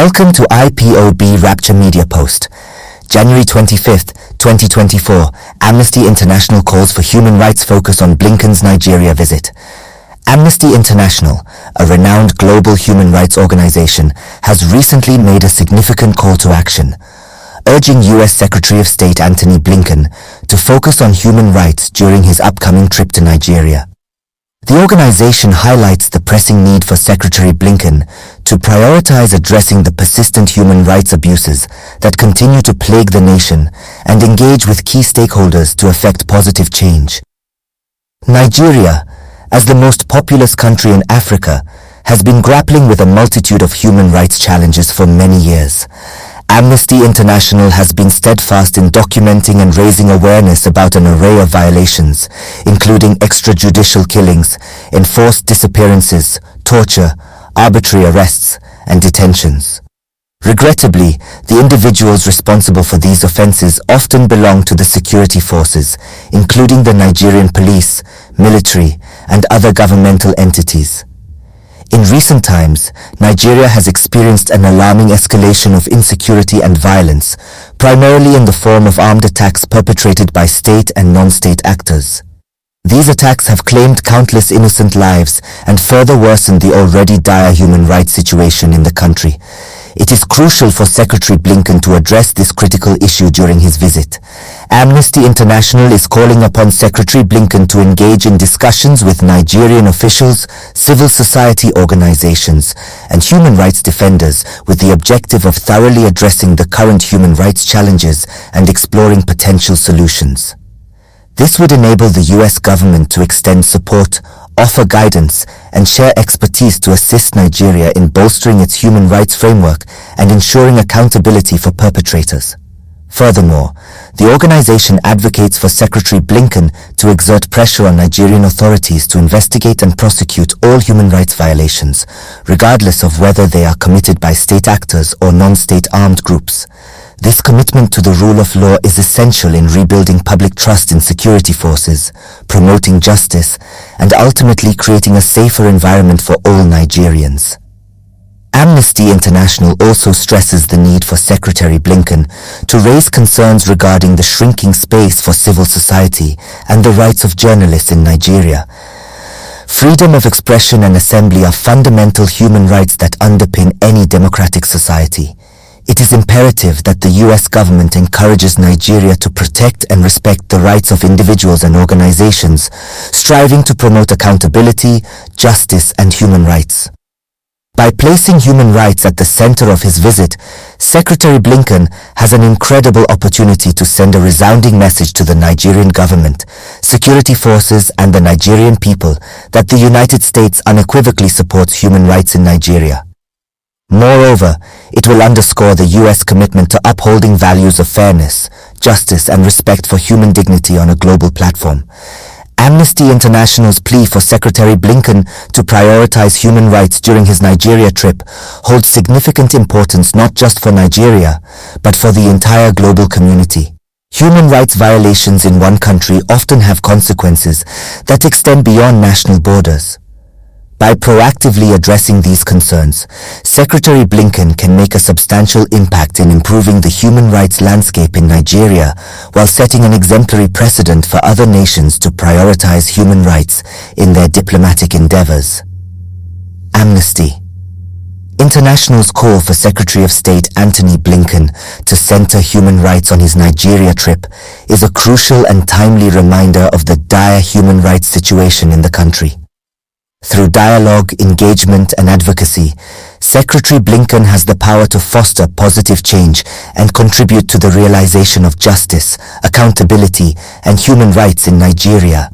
Welcome to IPOB Rapture Media Post. January 25th, 2024, Amnesty International calls for human rights focus on Blinken's Nigeria visit. Amnesty International, a renowned global human rights organization, has recently made a significant call to action, urging U.S. Secretary of State Antony Blinken to focus on human rights during his upcoming trip to Nigeria. The organization highlights the pressing need for Secretary Blinken to prioritize addressing the persistent human rights abuses that continue to plague the nation and engage with key stakeholders to effect positive change. Nigeria, as the most populous country in Africa, has been grappling with a multitude of human rights challenges for many years. Amnesty International has been steadfast in documenting and raising awareness about an array of violations, including extrajudicial killings, enforced disappearances, torture, arbitrary arrests, and detentions. Regrettably, the individuals responsible for these offenses often belong to the security forces, including the Nigerian police, military, and other governmental entities. In recent times, Nigeria has experienced an alarming escalation of insecurity and violence, primarily in the form of armed attacks perpetrated by state and non-state actors. These attacks have claimed countless innocent lives and further worsened the already dire human rights situation in the country. It is crucial for Secretary Blinken to address this critical issue during his visit. Amnesty International is calling upon Secretary Blinken to engage in discussions with Nigerian officials, civil society organizations, and human rights defenders with the objective of thoroughly addressing the current human rights challenges and exploring potential solutions. This would enable the U.S. government to extend support, offer guidance, and share expertise to assist Nigeria in bolstering its human rights framework and ensuring accountability for perpetrators. Furthermore, the organization advocates for Secretary Blinken to exert pressure on Nigerian authorities to investigate and prosecute all human rights violations, regardless of whether they are committed by state actors or non-state armed groups. This commitment to the rule of law is essential in rebuilding public trust in security forces, promoting justice, and ultimately creating a safer environment for all Nigerians. Amnesty International also stresses the need for Secretary Blinken to raise concerns regarding the shrinking space for civil society and the rights of journalists in Nigeria. Freedom of expression and assembly are fundamental human rights that underpin any democratic society. It is imperative that the U.S. government encourages Nigeria to protect and respect the rights of individuals and organizations, striving to promote accountability, justice, and human rights. By placing human rights at the center of his visit, Secretary Blinken has an incredible opportunity to send a resounding message to the Nigerian government, security forces, and the Nigerian people that the United States unequivocally supports human rights in Nigeria. Moreover, it will underscore the U.S. commitment to upholding values of fairness, justice, and respect for human dignity on a global platform. Amnesty International's plea for Secretary Blinken to prioritize human rights during his Nigeria trip holds significant importance not just for Nigeria, but for the entire global community. Human rights violations in one country often have consequences that extend beyond national borders. By proactively addressing these concerns, Secretary Blinken can make a substantial impact in improving the human rights landscape in Nigeria while setting an exemplary precedent for other nations to prioritize human rights in their diplomatic endeavors. Amnesty International's call for Secretary of State Antony Blinken to center human rights on his Nigeria trip is a crucial and timely reminder of the dire human rights situation in the country. Through dialogue, engagement, and advocacy, Secretary Blinken has the power to foster positive change and contribute to the realization of justice, accountability, and human rights in Nigeria.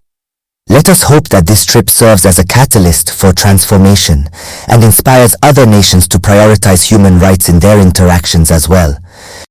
Let us hope that this trip serves as a catalyst for transformation and inspires other nations to prioritize human rights in their interactions as well.